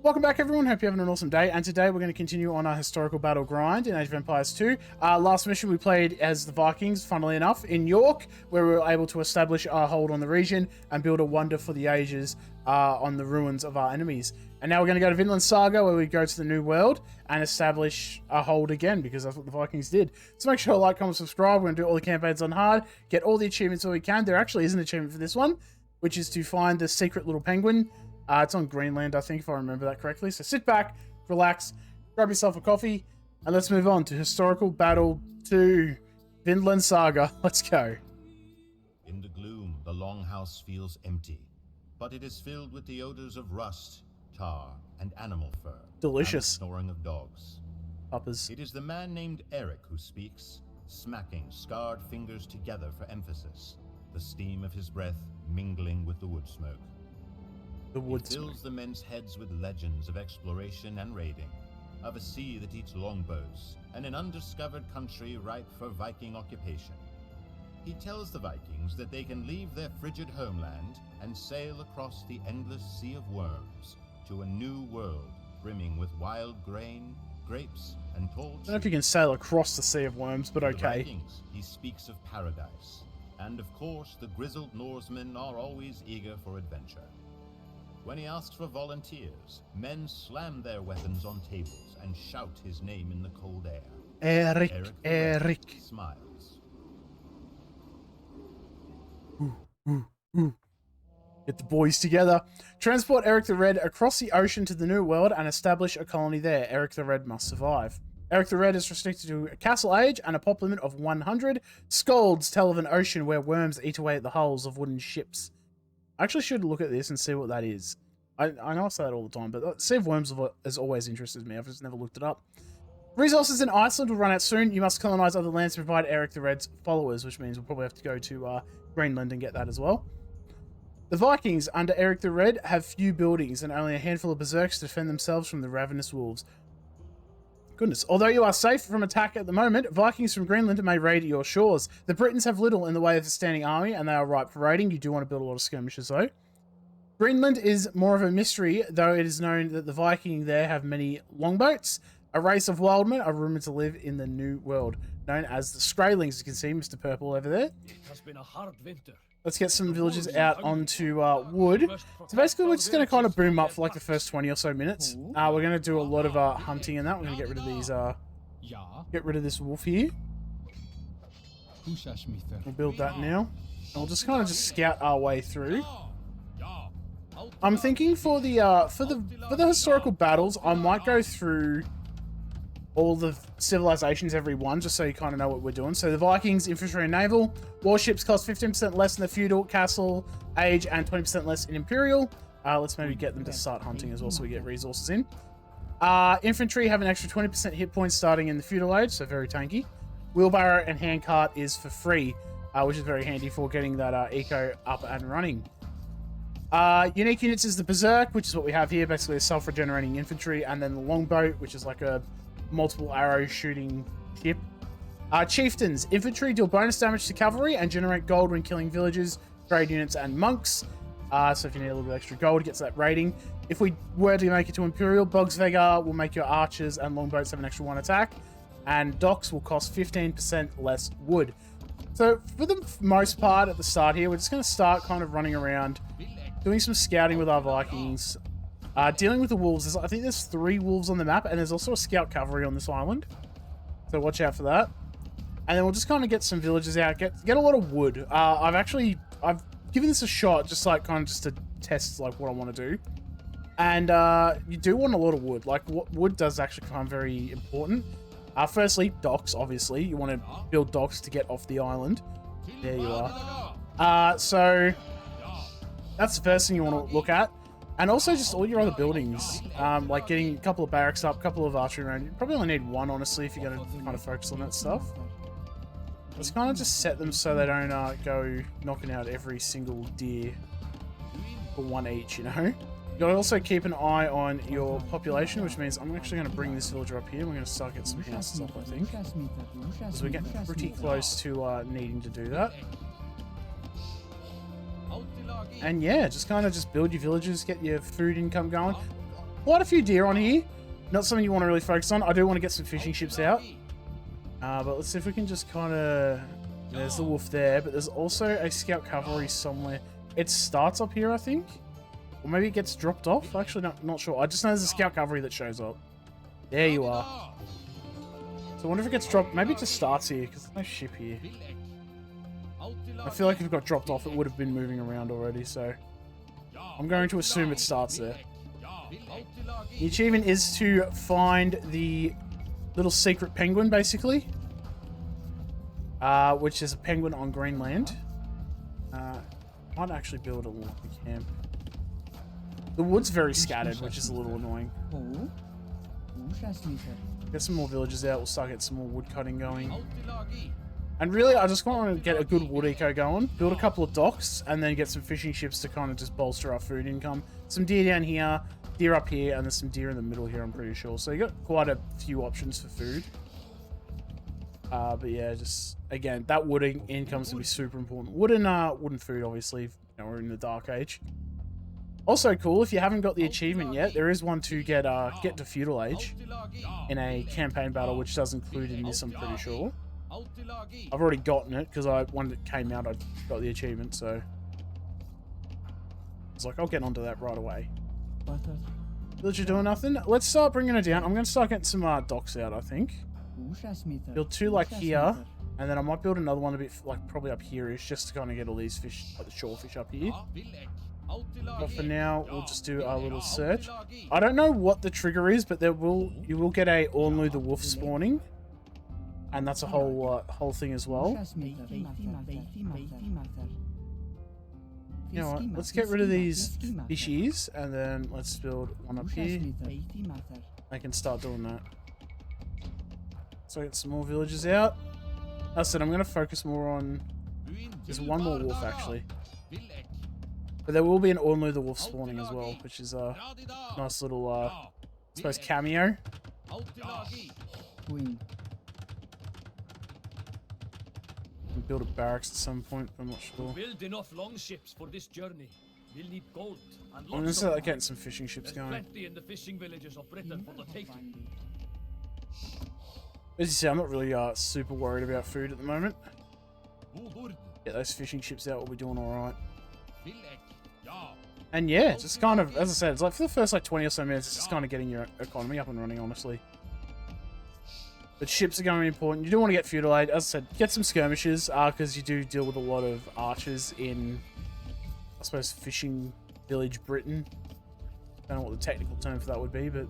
Welcome back, everyone. Hope you're having an awesome day. And today we're going to continue on our historical battle grind in Age of Empires 2. Last mission we played as the Vikings, funnily enough, in York, where we were able to establish our hold on the region and build a wonder for the ages on the ruins of our enemies. And now we're going to go to Vinlandsaga, where we go to the New World and establish a hold again, because that's what the Vikings did. So make sure to like, comment, subscribe. We're going to do all the campaigns on hard, get all the achievements that we can. There actually is an achievement for this one, which is to find the secret little penguin. It's on Greenland, I think, if I remember that correctly. So sit back, relax, grab yourself a coffee, and let's move on to Historical Battle 2, Vinlandsaga. Let's go. In the gloom, the longhouse feels empty, but it is filled with the odors of rust, tar, and animal fur. Delicious. And the snoring of dogs. Puppers. It is the man named Eric who speaks, smacking scarred fingers together for emphasis, the steam of his breath mingling with the wood smoke. It fills the men's heads with legends of exploration and raiding, of a sea that eats longbows, and an undiscovered country ripe for Viking occupation. He tells the Vikings that they can leave their frigid homeland and sail across the endless sea of worms to a new world brimming with wild grain, grapes, and tall trees. I don't know if you can sail across the Sea of Worms, but okay. To the Vikings, he speaks of paradise, and of course the grizzled Norsemen are always eager for adventure. When he asks for volunteers, men slam their weapons on tables and shout his name in the cold air. Eric. Smiles. Get the boys together. Transport Eric the Red across the ocean to the New World and establish a colony there. Eric the Red must survive. Eric the Red is restricted to a castle age and a pop limit of 100. Skalds tell of an ocean where worms eat away at the hulls of wooden ships. I actually should look at this and see what that is. I know I say that all the time, but Sea of Worms has always interested me. I've just never looked it up. Resources in Iceland will run out soon. You must colonize other lands to provide Eric the Red's followers, which means we'll probably have to go to Greenland and get that as well. The Vikings, under Eric the Red, have few buildings and only a handful of berserks to defend themselves from the ravenous wolves. Goodness. Although you are safe from attack at the moment, Vikings from Greenland may raid your shores. The Britons have little in the way of a standing army, and they are ripe for raiding. You do want to build a lot of skirmishes, though. Greenland is more of a mystery, though it is known that the Viking there have many longboats. A race of wildmen are rumoured to live in the New World, known as the Skraelings. You can see Mr. Purple over there. It has been a hard winter. Let's get some villagers out onto wood. So basically, we're just going to kind of boom up for like the first 20 or so minutes. We're going to do a lot of hunting and that. We're going to get rid of these, get rid of this wolf here. We'll build that now. And we'll just kind of just scout our way through. I'm thinking for the historical battles, I might go through all the civilizations, every one, just so you kind of know what we're doing. So the Vikings, infantry and naval. Warships cost 15% less in the feudal, castle, age, and 20% less in imperial. Let's maybe get them to start hunting as well so we get resources in. Infantry have an extra 20% hit points starting in the feudal age, so very tanky. Wheelbarrow and handcart is for free, which is very handy for getting that eco up and running. Unique units is the Berserk, which is what we have here, basically a self-regenerating infantry, and then the Longboat, which is like a multiple arrow shooting ship. Chieftains. Infantry deal bonus damage to cavalry and generate gold when killing villagers, trade units, and monks. So if you need a little bit extra gold, it gets that rating. If we were to make it to Imperial, Bogsvega will make your archers and longboats have an extra 1 attack. And docks will cost 15% less wood. So for the most part at the start here, we're just going to start kind of running around, doing some scouting with our Vikings. Dealing with the wolves. I think there's 3 wolves on the map, and there's also a scout cavalry on this island. So watch out for that. And then we'll just kind of get some villagers out, get a lot of wood. I've given this a shot, just like kind of just to test like what I want to do. And you do want a lot of wood. Like wood does actually become very important. Firstly, docks, obviously. You want to build docks to get off the island. There you are. So that's the first thing you want to look at. And also just all your other buildings, like getting a couple of barracks up, a couple of archery around. You probably only need 1, honestly, if you're going to kind of focus on that stuff. Let's kind of just set them so they don't go knocking out every single deer for 1 each, you know? You gotta also keep an eye on your population, which means I'm actually going to bring this villager up here. We're going to start getting some houses up, I think. Because we're getting pretty close to needing to do that. And yeah, just kind of just build your villages, get your food income going. quite a few deer on here. Not something you want to really focus on. I do want to get some fishing ships out. But let's see if we can just kind of... There's the wolf there, but there's also a scout cavalry somewhere. It starts up here, I think. Or maybe it gets dropped off. Actually, not sure. I just know there's a scout cavalry that shows up. There you are. So I wonder if it gets dropped. Maybe it just starts here, because there's no ship here. I feel like if it got dropped off, it would have been moving around already, so... I'm going to assume it starts there. The achievement is to find the little secret penguin, basically. Which is a penguin on Greenland. Might actually build a lumber camp. The wood's very scattered, which is a little annoying. Get some more villages out. We'll start getting some more wood cutting going. And really, I just want to get a good wood eco going. Build a couple of docks, and then get some fishing ships to kind of just bolster our food income. Some deer down here, deer up here, and there's some deer in the middle here, I'm pretty sure. So you got quite a few options for food. But yeah, just, again, that wood income's going to be super important. Wood and wooden food, obviously. You know, we're in the Dark Age. Also cool, if you haven't got the achievement yet, there is one to get to Feudal Age in a campaign battle, which does include in this, I'm pretty sure. I've already gotten it, because when it came out, I got the achievement, so... I was like, I'll get onto that right away. Villager doing nothing? Let's start bringing it down. I'm going to start getting some docks out, I think. Build two, like, here, and then I might build another one a bit, like, probably up here-ish, just to kind of get all these fish, like the shore fish up here. But for now, we'll just do our little search. I don't know what the trigger is, but you will get a Ornlu the Wolf spawning. And that's a whole thing as well. You know what? Let's get rid of these fishies, and then let's build one up here. I can start doing that. So get some more villages out. As I said, I'm going to focus more on... There's one more wolf, actually. But there will be an Ornlu the Wolf spawning as well, which is a nice little, I suppose, cameo. Build a barracks at some point, I'm not sure. To build enough longships for this journey, we'll need gold and I'm gonna start getting some fishing ships going. Plenty in the fishing villages of Britain for the taking. As you see, I'm not really super worried about food at the moment. Get those fishing ships out, we'll be doing alright. And yeah, just kind of, as I said, it's like for the first like 20 or so minutes, it's just kind of getting your economy up and running, honestly. But ships are going to be important. You do want to get feudal aid. As I said, get some skirmishes, because you do deal with a lot of archers in, I suppose, fishing village Britain. Don't know what the technical term for that would be, but...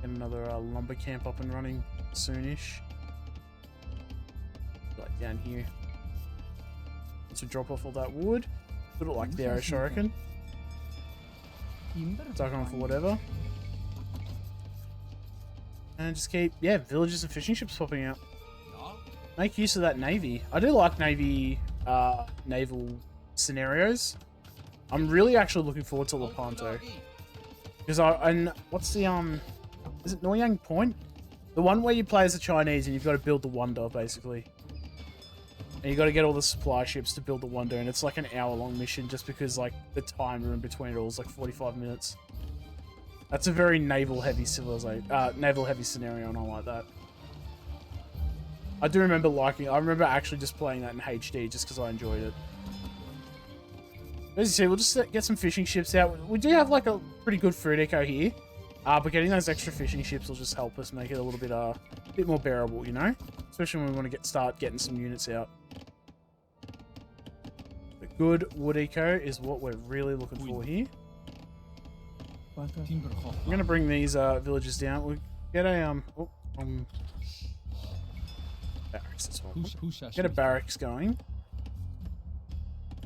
Get another lumber camp up and running soonish. Like down here. Once we drop off all that wood. Put it like there-ish, I reckon. Duck on for whatever. And just keep, yeah, villages and fishing ships popping out. Make use of that navy. I do like navy, naval scenarios. I'm really actually looking forward to Lepanto. Because and what's the, is it Noyang Point? The one where you play as a Chinese and you've got to build the Wonder, basically. And you got to get all the supply ships to build the Wonder, and it's like an hour-long mission just because, like, the timer in between it all is like 45 minutes. That's a very naval-heavy civilization, naval-heavy scenario, and I like that. I do remember liking it. I remember actually just playing that in HD just because I enjoyed it. As you see, we'll just get some fishing ships out. We do have like a pretty good food eco here, but getting those extra fishing ships will just help us make it a little bit more bearable, you know? Especially when we want to start getting some units out. The good wood eco is what we're really looking for here. I'm gonna bring these villages down. We'll get a barracks as well. Get a barracks going.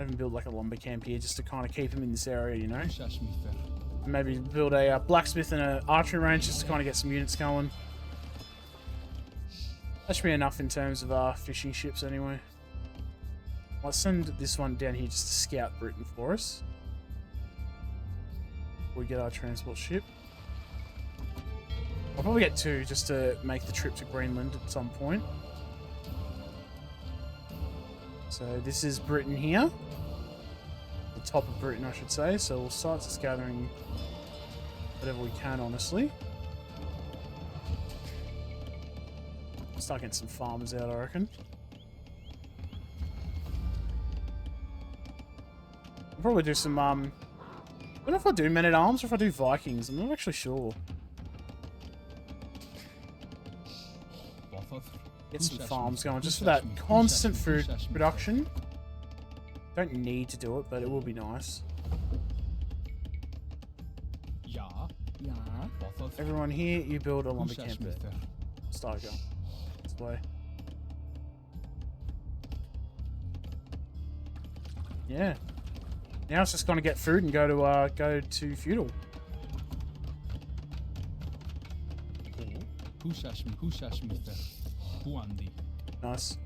Even build like a lumber camp here just to kind of keep them in this area, you know. And maybe build a blacksmith and an archery range just to kind of get some units going. That should be enough in terms of fishing ships anyway. I'll send this one down here just to scout Britain for us. We get our transport ship. I'll probably get two just to make the trip to Greenland at some point. So this is Britain here. the top of Britain, I should say. So we'll start just gathering whatever we can, honestly. Start getting some farmers out, I reckon. I'll probably do some, I don't know if I do men-at-arms or if I do Vikings. I'm not actually sure. Get some farms going just for that constant food production. Don't need to do it, but it will be nice. Everyone here, you build a lumber camp there. Start going. This way. Yeah. Now it's just gonna get food and go to feudal. Nice.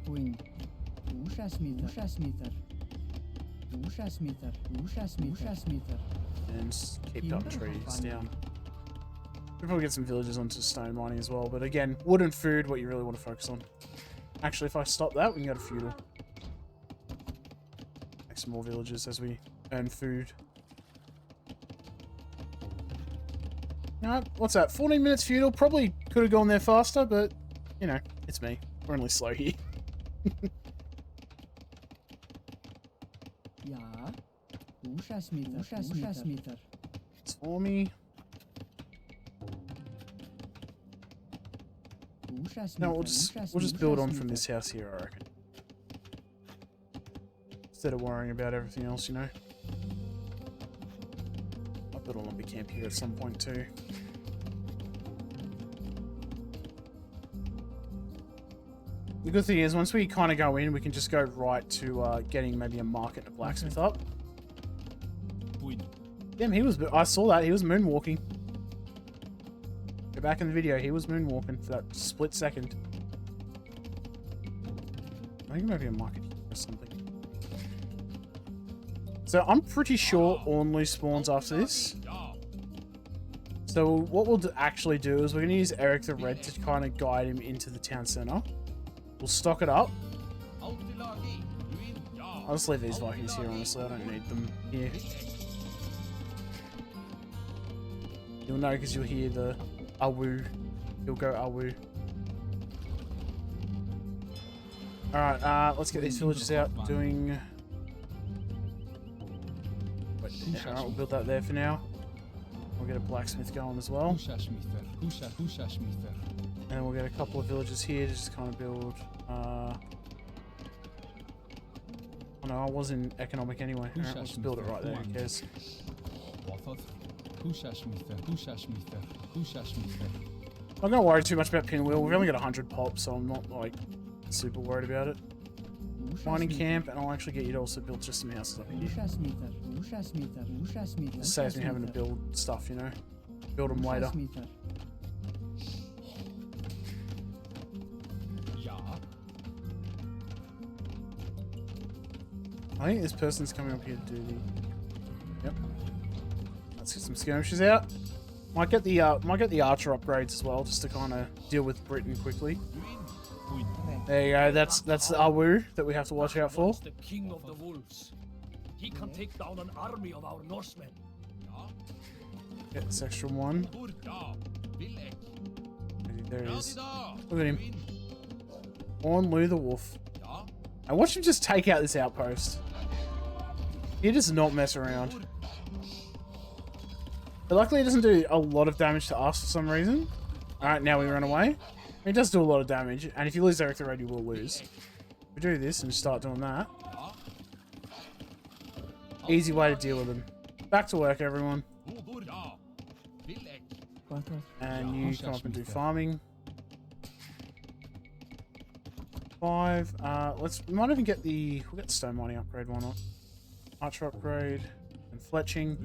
And just keep cutting trees down. We'll probably get some villages onto stone mining as well, but again, wood and food, what you really want to focus on. Actually, if I stop that, we can go to feudal. Make some more villages as we earn food. Alright, what's that? 14 minutes feudal. Probably could have gone there faster, but, you know, it's me. We're only slow here. It's for me. No, we'll just build on from this house here, I reckon. Instead of worrying about everything else, you know. I'll build a lumber camp here at some point too. The good thing is, once we kind of go in, we can just go right to getting maybe a market and a blacksmith up. Damn, I saw that, he was moonwalking. Go back in the video, he was moonwalking for that split second. I think maybe a market here or something. So I'm pretty sure Ornlu spawns after this. So what we'll actually do is we're going to use Eric the Red to kind of guide him into the town center. We'll stock it up. I'll just leave these Vikings here, honestly. I don't need them here. You'll know because you'll hear the Awu. You'll go Awu. Alright, let's get these villages out doing... Alright, we'll build that there for now. We'll get a blacksmith going as well. And then we'll get a couple of villages here to just kind of build... Oh no, I was in economic anyway. Alright, let's build it right there, who cares. I'm not gonna worry too much about pinwheel. We've only got 100 pops, so I'm not like super worried about it. Mining camp, and I'll actually get you to also build just some houses up here. It saves me having to build stuff, you know. Build them later. I think this person's coming up here to do the... Yep. Let's get some skirmishes out. Might get the archer upgrades as well, just to kind of deal with Britain quickly. There you go. That's the Awu that we have to watch out for. The king of the wolves. He can take down an army of our Norsemen. Get this extra one. There he is. Look at him. Ornlu the wolf. And watch him just take out this outpost. He does not mess around. But luckily it doesn't do a lot of damage to us for some reason. Alright, now we run away. It does do a lot of damage, and if you lose Eric the Red, you will lose. We do this and start doing that. Easy way to deal with them. Back to work, everyone. And you come up and do farming. 5. We might even get we'll get stone mining upgrade, why not? Archer upgrade and fletching.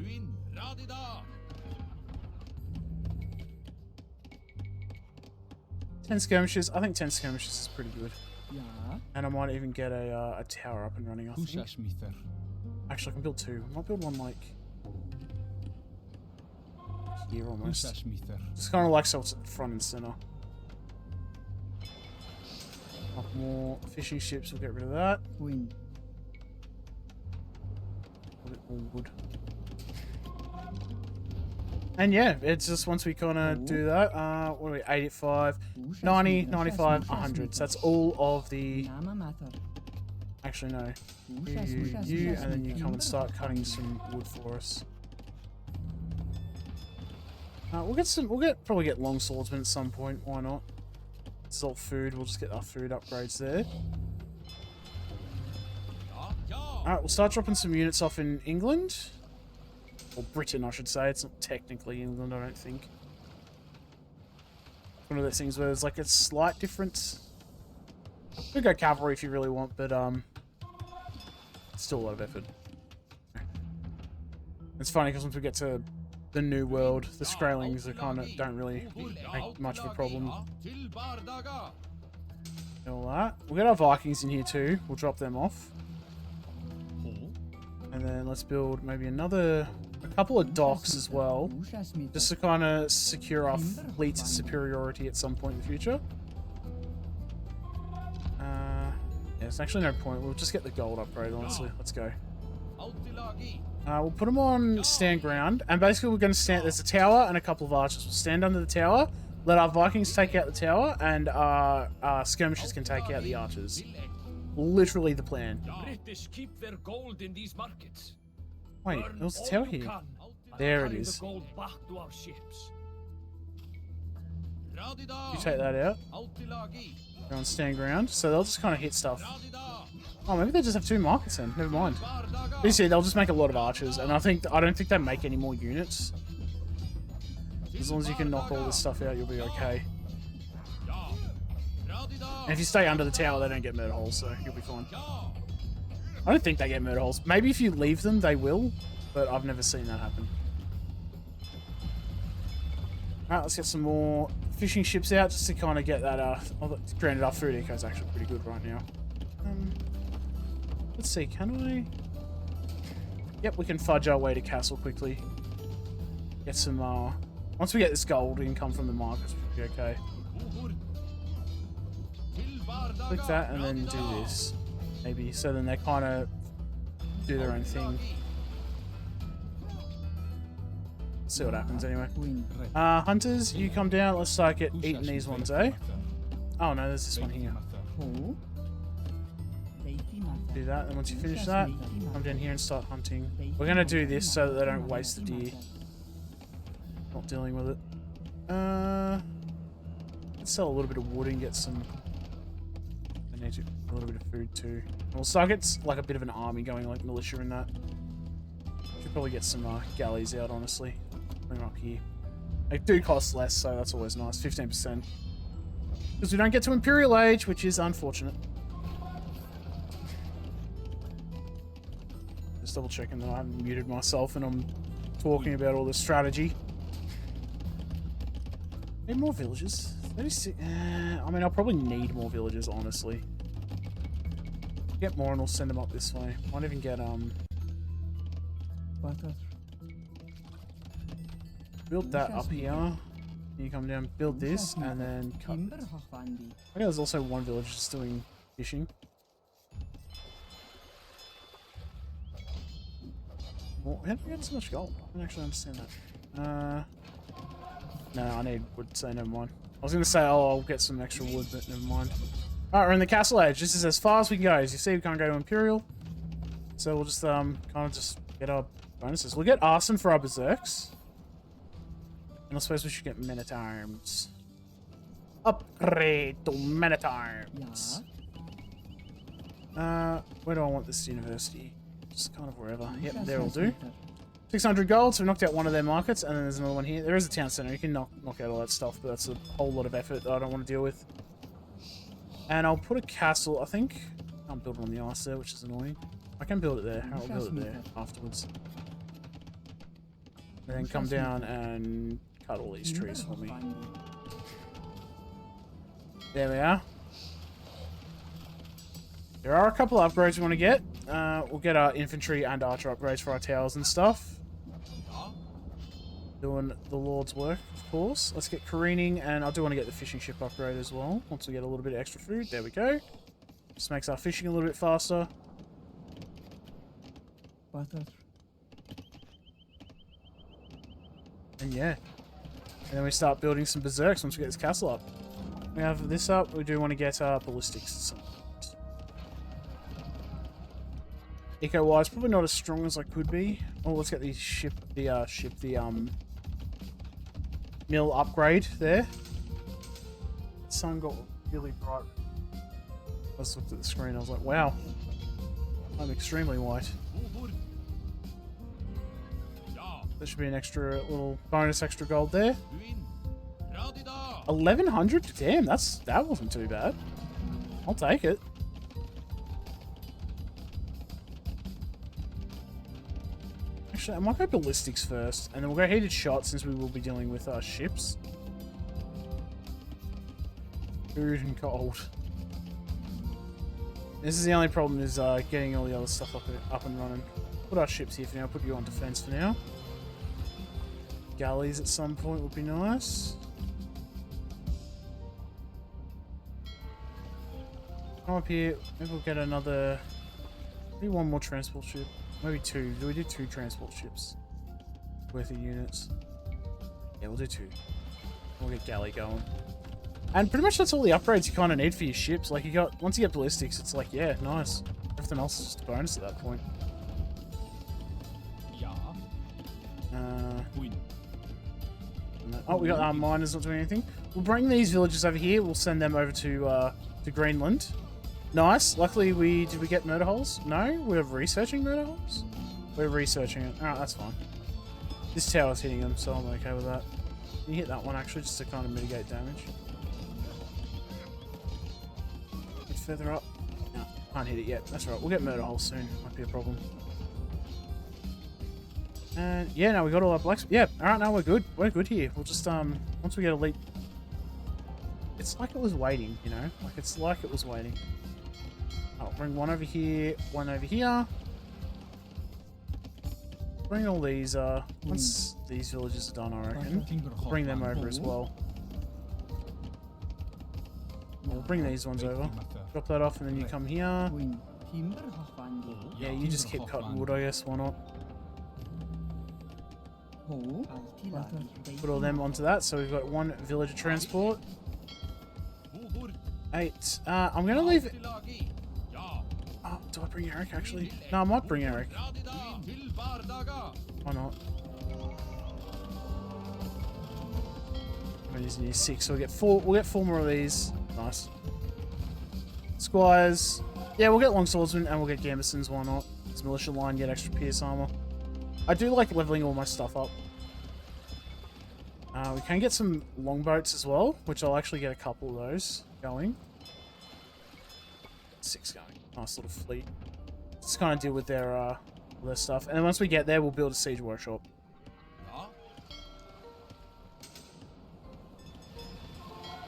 10 skirmishes. I think 10 skirmishes is pretty good. And I might even get a tower up and running, I think. Actually, I can build 2. I might build one like here almost. Just kind of like so it's at the front and center. More fishing ships, we'll get rid of that. All wood. And yeah, it's just once we kind of do that, what are we, 85, 90, 95, 100. So that's all of the... Actually, no. You, and then you come and start cutting some wood for us. We'll probably get long swordsmen at some point. Why not? It's all food. We'll just get our food upgrades there. Alright, we'll start dropping some units off in England. Or Britain, I should say. It's not technically England, I don't think. One of those things where there's like a slight difference. You could go cavalry if you really want, but it's still a lot of effort. It's funny because once we get to the new world, the Skrellings are don't really make much of a problem. All that. We'll get our Vikings in here too. We'll drop them off. And then let's build maybe a couple of docks as well, just to kind of secure our fleet superiority at some point in the future. Yeah, there's actually no point. We'll just get the gold upgrade, honestly. Let's go. We'll put them on stand ground, and basically we're going to stand... There's a tower and a couple of archers. We'll stand under the tower, let our Vikings take out the tower, and our skirmishers can take out the archers. Literally the plan. British keep their gold in these markets. Wait, there was a tower here. There it is. The gold back to our ships. You take that out. They're on stand ground, so they'll just kind of hit stuff. Oh, maybe they just have 2 markets then. Never mind. But you see, they'll just make a lot of archers, and I don't think they make any more units. As long as you can knock all this stuff out, you'll be okay. And if you stay under the tower, they don't get murder holes, so you'll be fine. I don't think they get murder holes. Maybe if you leave them, they will, but I've never seen that happen. Alright, let's get some more fishing ships out, just to kind of get that, granted our food eco is actually pretty good right now. Let's see, can I... Yep, we can fudge our way to castle quickly. Get some, once we get this gold income from the markets, we'll be okay. Click that and then do this. Maybe, so then they kind of do their own thing. See what happens anyway. Hunters, you come down. Let's start eating these ones, eh? Oh no, there's this one here. Do that, and once you finish that, come down here and start hunting. We're gonna do this so that they don't waste the deer. Not dealing with it. Let's sell a little bit of wood and get some... I need a little bit of food too. And we'll start get like a bit of an army going, like militia and that. Should probably get some galleys out, honestly. Bring them up here. They do cost less, so that's always nice. 15%. Because we don't get to Imperial Age, which is unfortunate. Just double checking that I haven't muted myself and I'm talking about all this strategy. Need more villages. 36. I mean, I'll probably need more villages, honestly. Get more and we'll send them up this way. Might even get build that up here. You come down, build this, and then cut this. Okay, there's also one village just doing fishing. Well, how did we get so much gold? I don't actually understand that. No, I need wood, so never mind. I was going to say, oh, I'll get some extra wood, but never mind. Alright, we're in the Castle Age. This is as far as we can go. As you see, we can't go to Imperial. So we'll just, kind of just get our bonuses. We'll get Arson for our Berserks. And I suppose we should get Men-at-Arms. Upgrade to Men-at-Arms. Where do I want this university? Just kind of wherever. Yep, there will do. 600 gold, so we knocked out one of their markets, and then there's another one here. There is a town center. You can knock out all that stuff, but that's a whole lot of effort that I don't want to deal with. And I'll put a castle, I think. I can't build it on the ice there, which is annoying. I can build it there. I'll build it there afterwards. And then come down and cut all these trees for me. There we are. There are a couple of upgrades we want to get. We'll get our infantry and archer upgrades for our towers and stuff. Doing the Lord's work, of course. Let's get careening, and I do want to get the fishing ship upgrade as well. Once we get a little bit of extra food, there we go. Just makes our fishing a little bit faster. And yeah. And then we start building some berserks once we get this castle up. We have this up. We do want to get ballistics at some point. Eco-wise, probably not as strong as I could be. Oh, let's get the mill upgrade there. The sun got really bright. I just looked at the screen. I was like, wow, I'm extremely white. There should be an extra little bonus extra gold there. 1100? Damn, that wasn't too bad. I'll take it. Actually, I might go ballistics first, and then we'll go heated shot since we will be dealing with ships. Food and gold. This is the only problem, is getting all the other stuff up and running. Put our ships here for now. Put you on defense for now. Galleys at some point would be nice. Come up here. Maybe we'll get another... Maybe one more transport ship. Maybe two. Do we do 2 transport ships worth of units? Yeah, we'll do 2. We'll get galley going. And pretty much that's all the upgrades you kind of need for your ships. Like, once you get ballistics, it's like, yeah, nice. Everything else is just a bonus at that point. Oh, we got our miners not doing anything. We'll bring these villagers over here. We'll send them over to Greenland. Nice. Luckily, did we get murder holes? No? We're researching murder holes? We're researching it. Alright, that's fine. This tower's hitting them, so I'm okay with that. Can you hit that one, actually, just to kind of mitigate damage? Get further up. No, can't hit it yet. That's right. We'll get murder holes soon. Might be a problem. And yeah, no, we got all our blacks. Yeah, alright, now we're good. We're good here. We'll just, once we get elite... It's like it was waiting, you know? Like, it's like it was waiting. I'll bring one over here, one over here. Bring all these, once these villages are done, I reckon. Bring them over as well. We'll bring these ones over. Drop that off, and then you come here. Yeah, you just keep cutting wood, I guess. Why not? Put all them onto that, so we've got 1 villager transport. 8. I'm gonna leave it. Oh, do I bring Eric actually? No, I might bring Eric. Why not? He's near 6, so we'll get 4. We'll get 4 more of these. Nice. Squires. Yeah, we'll get long swordsmen and we'll get gambesons. Why not? This militia line, get extra pierce armor. I do like leveling all my stuff up. We can get some longboats as well, which I'll actually get a couple of those going. 6 going. Nice little fleet. Just kind of deal with their stuff. And then once we get there, we'll build a siege workshop.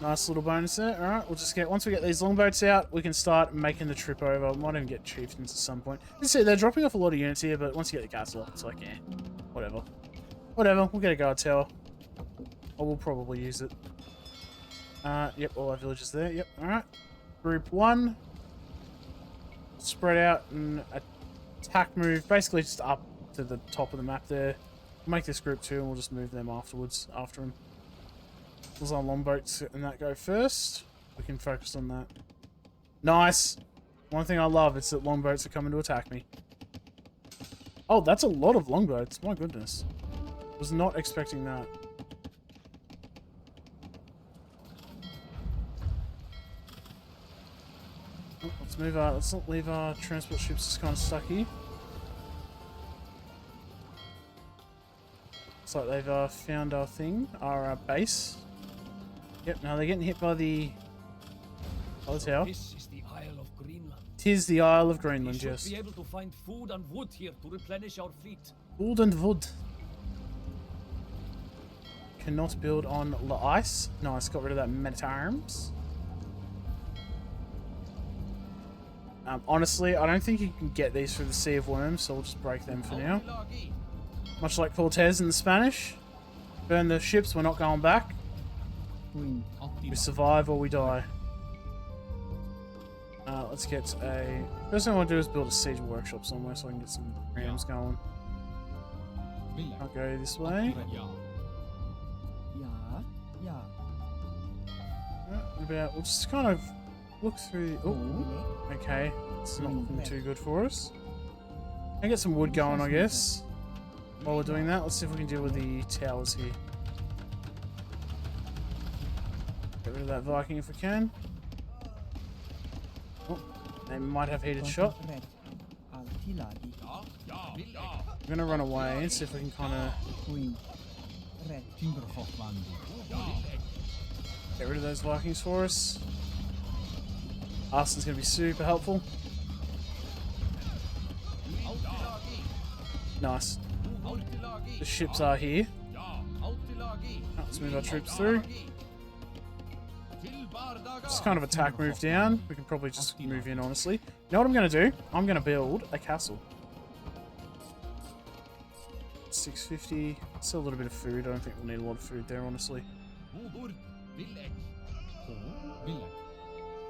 Nice little bonus there. Alright, we'll just once we get these longboats out, we can start making the trip over. We might even get chieftains at some point. You see, they're dropping off a lot of units here, but once you get the castle up, it's like, eh, whatever. Whatever, we'll get a guard tower. Or we'll probably use it. Yep, all our villages there. Yep, alright. Group 1. Spread out and attack move. Basically just up to the top of the map there. We'll make this group 2 and we'll just move them afterwards, after them. As our longboats and that go first, we can focus on that. Nice! One thing I love is that longboats are coming to attack me. Oh, that's a lot of longboats. My goodness. Was not expecting that. Oh, let's move our. Let's not leave our transport ships just kind of stuck here. Looks like they've found our thing, our base. Yep. Now they're getting hit by the tower. This is the Isle of Greenland. Tis the Isle of Greenland. We Yes. should be able to find food and wood here to replenish our fleet. Food and wood. Cannot build on the ice. Nice. Got rid of that men-at-arms. Honestly, I don't think you can get these through the Sea of Worms, so we'll just break them for now. Much like Cortez and the Spanish. Burn the ships, we're not going back. We survive or we die. Let's get a... First thing I want to do is build a siege workshop somewhere so I can get some rams going. I'll go this way. What about, we'll just kind of look through. Oh, okay. It's not looking too good for us. Can get some wood going, I guess. While we're doing that, let's see if we can deal with the towers here. Get rid of that Viking if we can. Oh, they might have heated shot. We're gonna run away and see if we can kind of get rid of those Vikings for us. Arsen's gonna be super helpful. Nice. The ships are here. Let's move our troops through. Just kind of attack, move down. We can probably just move in, honestly. You know what I'm going to do? I'm going to build a castle. 650. Still a little bit of food. I don't think we'll need a lot of food there, honestly.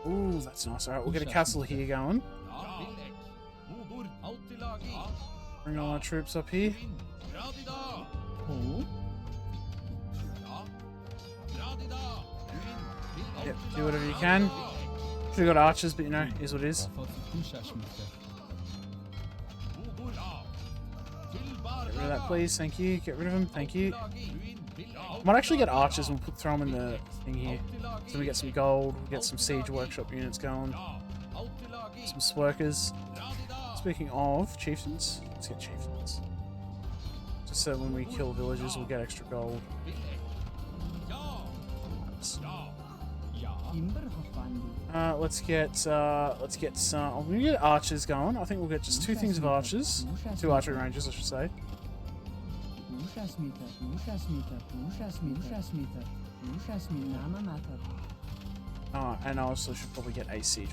Ooh, that's nice. Alright, we'll get a castle here going. Bring all our troops up here. Yep, do whatever you can. Should've got archers, but you know, is what it is. Get rid of that, please. Thank you. Get rid of them. Thank you. Might actually get archers and we'll throw them in the thing here. So we get some gold, we get some siege workshop units going. Some swerkers. Speaking of chieftains, let's get chieftains. Just so when we kill villagers, we'll get extra gold. Let's get some. I'm gonna get archers going. I think we'll get just 2 things of archers, 2 archery ranges, I should say. And I also should probably get a siege.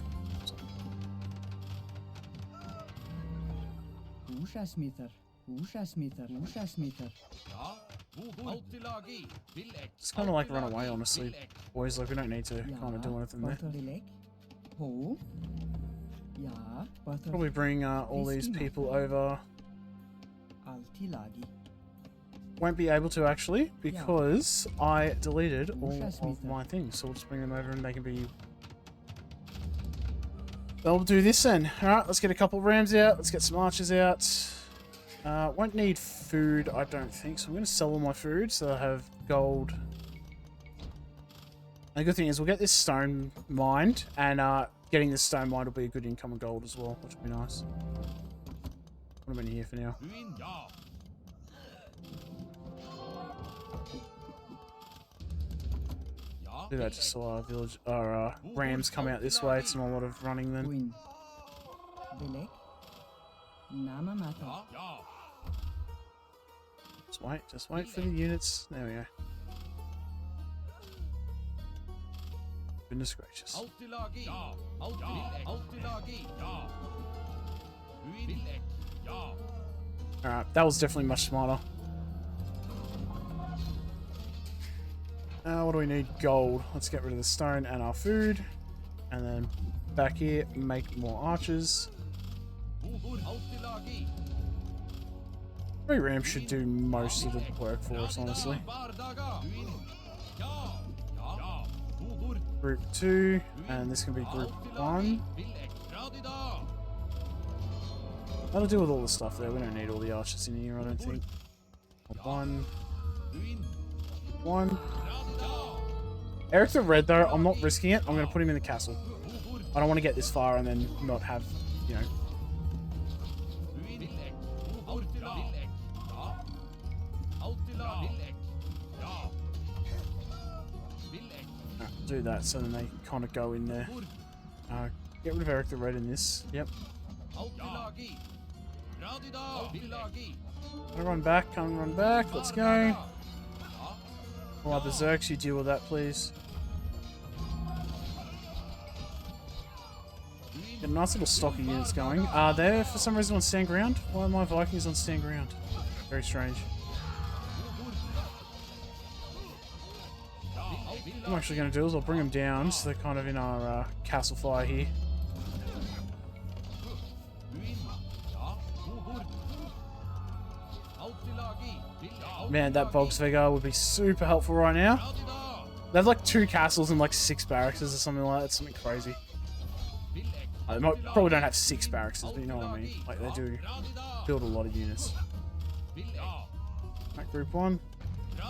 Just kind of like run away, honestly, boys. Like we don't need to kind of do anything there. Probably bring all these people over. Won't be able to actually because I deleted all of my things. So we'll just bring them over and they can be. They'll do this then. All right, let's get a couple of rams out. Let's get some archers out. Won't need food, I don't think, so I'm going to sell all my food so I have gold. And the good thing is we'll get this stone mined, and getting this stone mined will be a good income of gold as well, which will be nice. What am I in here for now? Do that just so our village, our rams come out this way. It's not a lot of running then. Just wait for the units. There we go. Goodness gracious. Alright, that was definitely much smarter. What do we need? Gold. Let's get rid of the stone and our food. And then back here, make more archers. 3 rams should do most of the work for us, honestly. Group 2, and this can be group 1. That'll deal with all the stuff there. We don't need all the archers in here, I don't think. 1. Eric the Red, though, I'm not risking it. I'm going to put him in the castle. I don't want to get this far and then not have, you know. Do that so then they kind of go in there. Get rid of Eric the Red in this. Yep. Run back, come run back. Let's go. Alright, Berserks, you deal with that, please. Get a nice little stock of units going. They're for some reason on stand ground. Why are my Vikings on stand ground? Very strange. What I'm actually going to do is I'll bring them down so they're kind of in our castle fire here. Man, that Bogsvegar would be super helpful right now. They have like 2 castles and like 6 barracks or something like that. Something crazy. They probably don't have 6 barracks, but you know what I mean. Like they do build a lot of units. Right, group 1.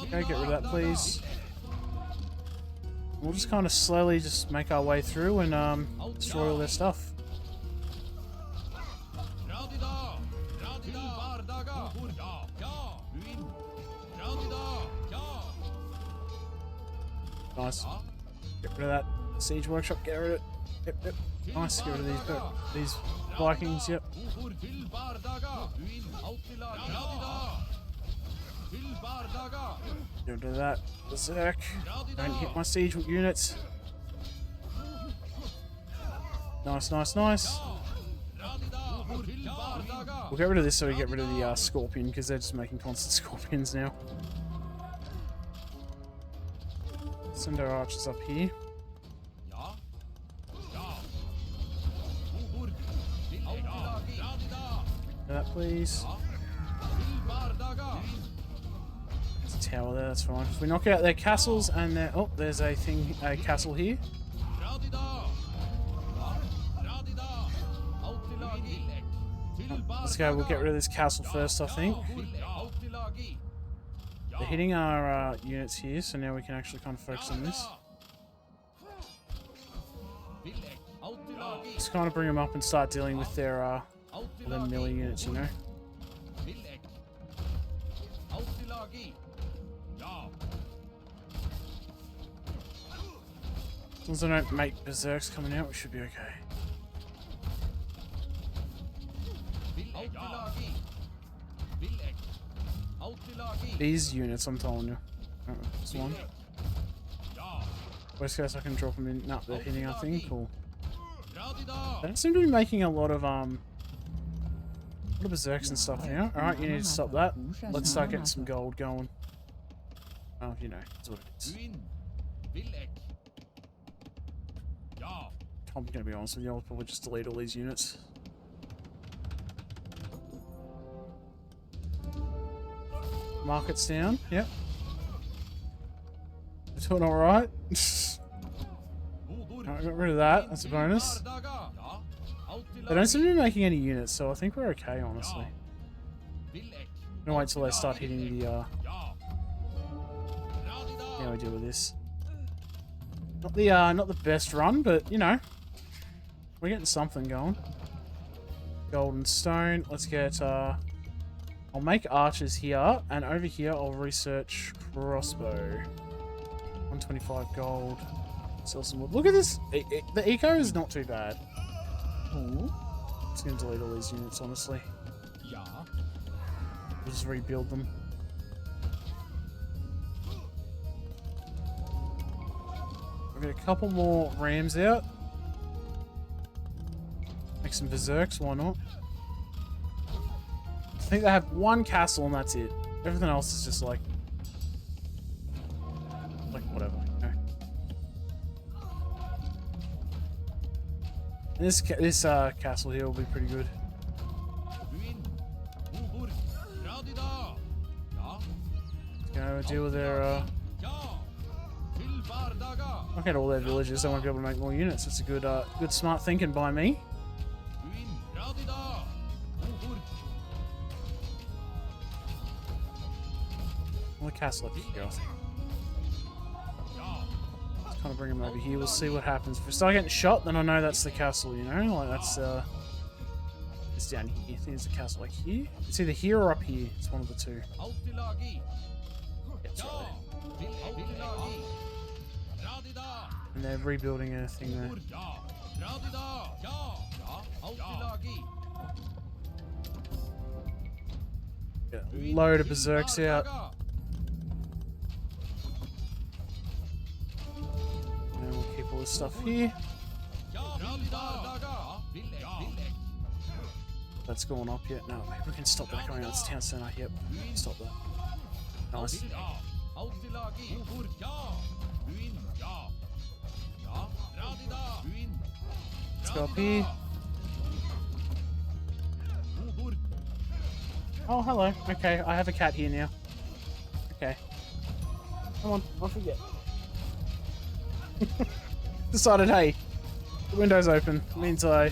Okay, get rid of that, please. We'll just kind of slowly just make our way through and destroy all their stuff. Nice. Get rid of that siege workshop. Get rid of it. Yep, yep. Nice. Get rid of these Vikings. Yep. Get rid of that. Berserk. Don't hit my siege units. Nice, nice, nice. We'll get rid of this so we get rid of the scorpion because they're just making constant scorpions now. Send our archers up here. That please. There's a tower there, that's fine. If we knock out their castles and their there's a castle here. Let's go, we'll get rid of this castle first, I think. They're hitting our units here, so now we can actually kind of focus on this. Just kind of bring them up and start dealing with their melee units, you know. As long as I don't make berserks coming out, we should be okay. These units, I'm telling you. Oh, this one. Worst case, I can drop them in. No, they're hitting our thing. Cool. They don't seem to be making a lot of berserks and stuff now. Alright, you need to stop that. Let's start getting some gold going. Oh, you know, that's what it is. I'm gonna be honest with you, I'll probably just delete all these units. Market's down, yep. We're doing alright. Alright, got rid of that, that's a bonus. They don't seem to be making any units, so I think we're okay, honestly. I'm gonna wait till they start hitting the, how we deal with this. Not the best run, but, you know, we're getting something going. Golden stone, let's get, I'll make archers here, and over here I'll research crossbow. 125 gold. Sell some wood. Look at this! The eco is not too bad. Ooh. Just gonna delete all these units, honestly. We'll just rebuild them. We'll get a couple more rams out. Make some berserks, why not? I think they have one castle and that's it. Everything else is just like whatever. Okay. This castle here will be pretty good. Go deal with their I'll get all their villages. They won't be able to make more units. It's a good, good smart thinking by me. Well, the castle up here, I think. Let's kind of bring them over here. We'll see what happens. If we start getting shot, then I know that's the castle, you know? Like, that's, it's down here. I think there's a castle like here. It's either here or up here. It's one of the two. Yeah, it's right there. And they're rebuilding a thing there. Get a load of berserks out. And we'll keep all this stuff here. That's going up yet? No, maybe we can stop that going on. It's town center. Yep, stop that. Nice. Let's go up here. Oh, hello. Okay, I have a cat here now. Okay. Come on, off we get. Decided, hey, the window's open. It means I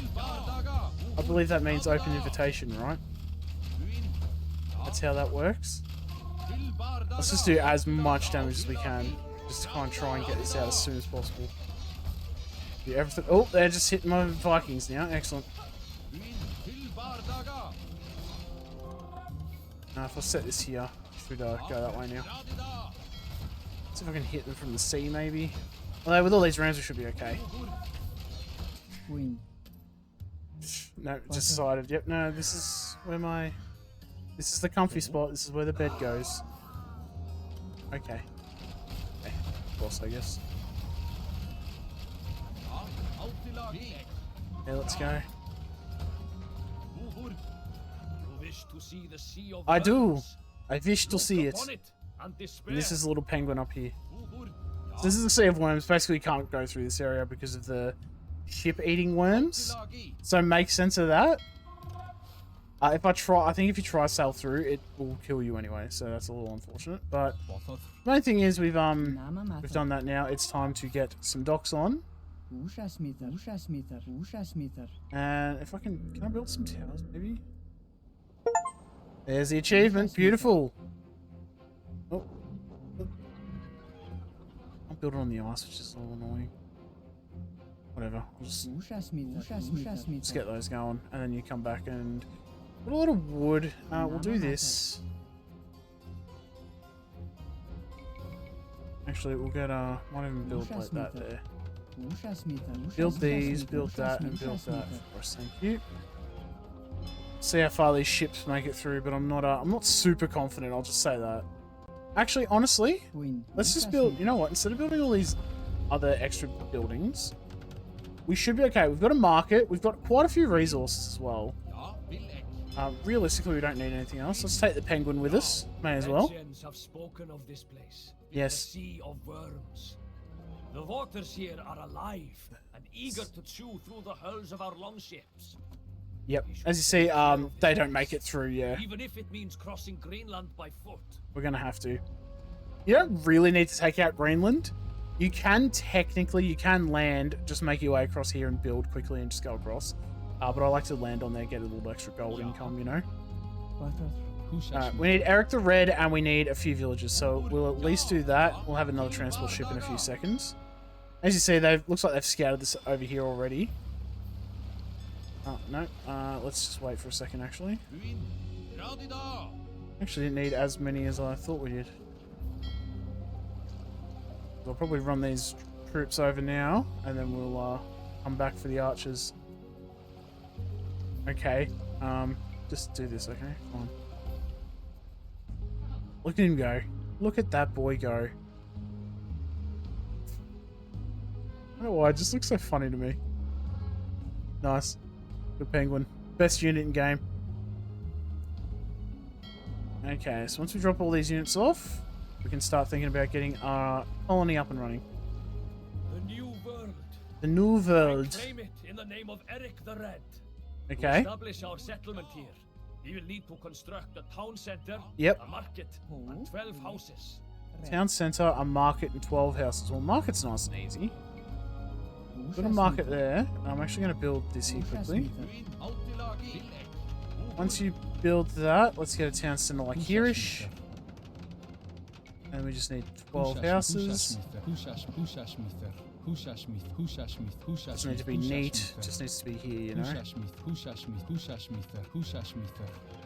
believe that means open invitation, right? That's how that works. Let's just do as much damage as we can. Just to kind of try and get this out as soon as possible. Do everything. Oh, they're just hitting my Vikings now. Excellent. Now, if I set this here, should go that way now. See if I can hit them from the sea, maybe. Although with all these rounds, we should be okay. No, just decided. Yep, no, this is where my... This is the comfy spot. This is where the bed goes. Okay. Okay, of course, I guess. Yeah, let's go. I do. I wish to see it. And this is a little penguin up here. So this is the Sea of Worms. Basically, you can't go through this area because of the ship-eating worms. So make sense of that. I think if you try sail through, it will kill you anyway. So that's a little unfortunate. But the main thing is we've done that now. It's time to get some docks on. And if can I build some towers maybe? There's the achievement. Beautiful. Oh. I'll build it on the ice, which is a little annoying. Whatever. Let's get those going, and then you come back and put a lot of wood. We'll do this. Actually, we'll get might even build like that there. Build these, build that, and build that. Of course, thank you. See how far these ships make it through, but I'm not super confident. I'll just say that. Actually, honestly, let's just build. You know what? Instead of building all these other extra buildings, we should be okay. We've got a market. We've got quite a few resources as well. Realistically, we don't need anything else. Let's take the penguin with us. May as well. Have spoken of this place. Yes. The Sea of Worms. The waters here are alive and eager to chew through the hulls of our longships. Yep. As you see, they don't make it through, yeah. Even if it means crossing Greenland by foot. We're gonna have to. You don't really need to take out Greenland. You can land, just make your way across here and build quickly and just go across. But I like to land on there, get a little extra gold income, you know? We need Eric the Red and we need a few villages, so we'll at least do that. We'll have another transport ship in a few seconds. As you see, looks like they've scouted this over here already. Oh, no. Let's just wait for a second, actually. Actually didn't need as many as I thought we did. We'll probably run these troops over now, and then we'll come back for the archers. Okay. Just do this, okay? Fine. Look at him go. Look at that boy go. I don't know why, it just looks so funny to me. Nice. Good penguin. Best unit in game. Okay, so once we drop all these units off, we can start thinking about getting our colony up and running. The new world. The new world. Claim it in the name of Eric the Red. Okay. To establish our settlement here, we will need to construct a town center, yep, a market, and 12 houses. Town center, a market, and 12 houses. Well, market's nice and easy. Got a market there. I'm actually going to build this here quickly. Once you build that, let's get a town center like here-ish. And we just need 12 houses. Doesn't need to be neat, just needs to be here, you know.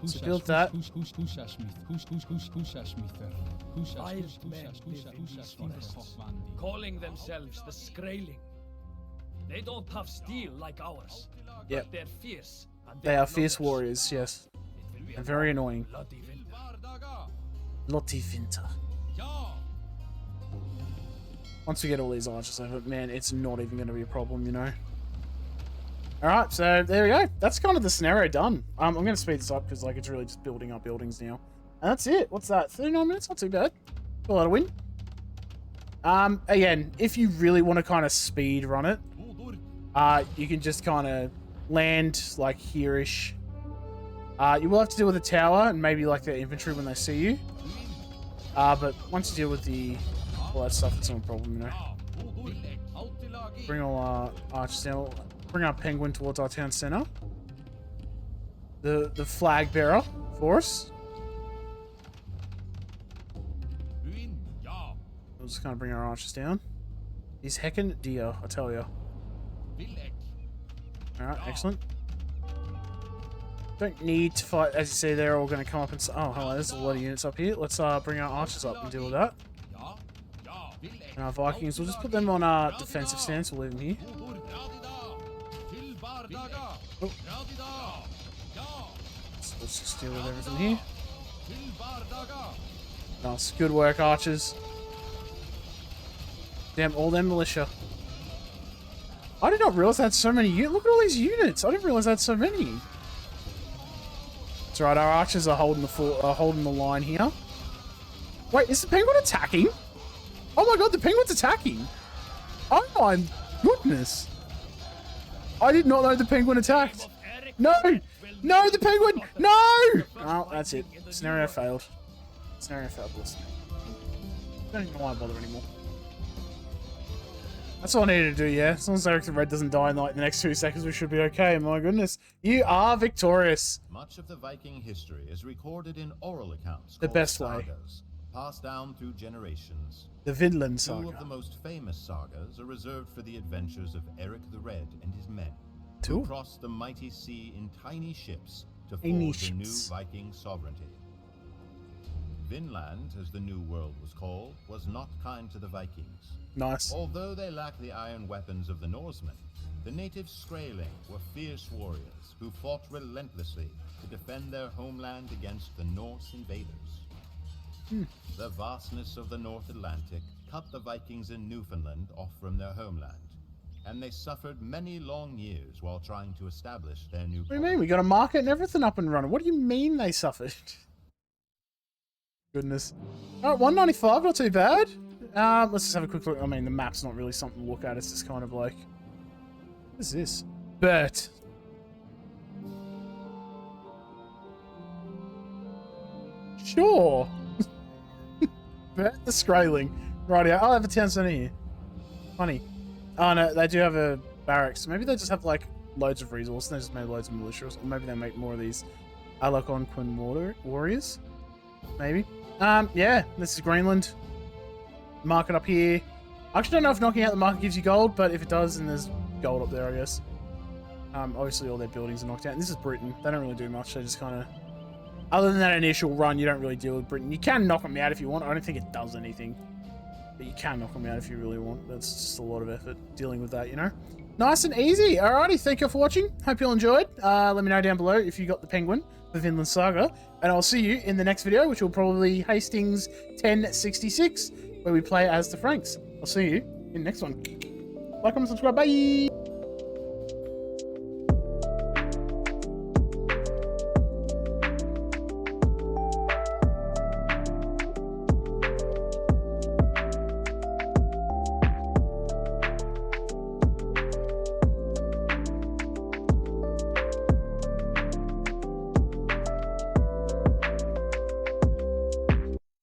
So build that. Wild men live in these forests, calling themselves the Skraeling. They don't have steel like ours. Yep. But they're fierce. And They are fierce warriors, yes. And very annoying. Bloody winter. Once we get all these archers over, man, it's not even going to be a problem, you know. Alright, so there we go. That's kind of the scenario done. I'm going to speed this up because like it's really just building up buildings now. And that's it. What's that? 39 minutes? Not too bad. A lot of win. Again, if you really want to kind of speed run it, you can just kind of land like here-ish. You will have to deal with the tower and maybe like the infantry when they see you. But once you deal with all that stuff, it's not a problem, you know. Bring all our archers down. Bring our penguin towards our town center. The flag bearer for us. We'll just kind of bring our archers down. These heckin' deer, I tell you. Alright, excellent. Don't need to fight. As you see, they're all going to come up and... Oh, hello, there's a lot of units up here. Let's bring our archers up and deal with that. And our Vikings, we'll just put them on our defensive stance. We'll leave them here. Oh. So let's just deal with everything here. Nice. Good work, archers. Damn, all them militia. I did not realize I had so many units. Look at all these units. I didn't realize I had so many. That's right, our archers are holding the line here. Wait, is the penguin attacking? Oh my god, the penguin's attacking! Oh my goodness! I did not know the penguin attacked. No! No, the penguin! No! Oh, that's it. Scenario failed. Scenario failed, listen. Don't even know why I bother anymore. That's all I needed to do, yeah? As long as Eric the Red doesn't die in like the next 2 seconds, we should be okay. My goodness. You are victorious. Much of the Viking history is recorded in oral accounts. The best way. Sagas, passed down through generations. The Vinlandsaga. 2 of the most famous sagas are reserved for the adventures of Eric the Red and his men, 2? who crossed the mighty sea in tiny ships to forge a new Viking sovereignty. Vinland, as the New World was called, was not kind to the Vikings. Nice. Although they lacked the iron weapons of the Norsemen, the native Skraeling were fierce warriors who fought relentlessly to defend their homeland against the Norse invaders. The vastness of the North Atlantic cut the Vikings in Newfoundland off from their homeland, and they suffered many long years while trying to establish their new colony. What do you mean? We got a market and everything up and running. What do you mean they suffered? Goodness. Alright, 195, not too bad. Let's just have a quick look. I mean, the map's not really something to look at. It's just kind of like... What is this? Bert. Sure. Bert the Skraeling. Rightio. I'll have a town center here. Funny. Oh no, they do have a barracks. Maybe they just have like loads of resources. They just made loads of militia. Or maybe they make more of these Algonquin warriors. Maybe. Yeah, this is Greenland. Market up here. I actually don't know if knocking out the market gives you gold, but if it does, then there's gold up there, I guess. Obviously all their buildings are knocked out. And this is Britain. They don't really do much. They just kind of... Other than that initial run, you don't really deal with Britain. You can knock them out if you want. I don't think it does anything. But you can knock them out if you really want. That's just a lot of effort dealing with that, you know? Nice and easy. Alrighty, thank you for watching. Hope you all enjoyed. Let me know down below if you got the penguin for Vinlandsaga. And I'll see you in the next video, which will probably be Hastings 1066, where we play as the Franks. I'll see you in the next one. Like, comment, subscribe. Bye!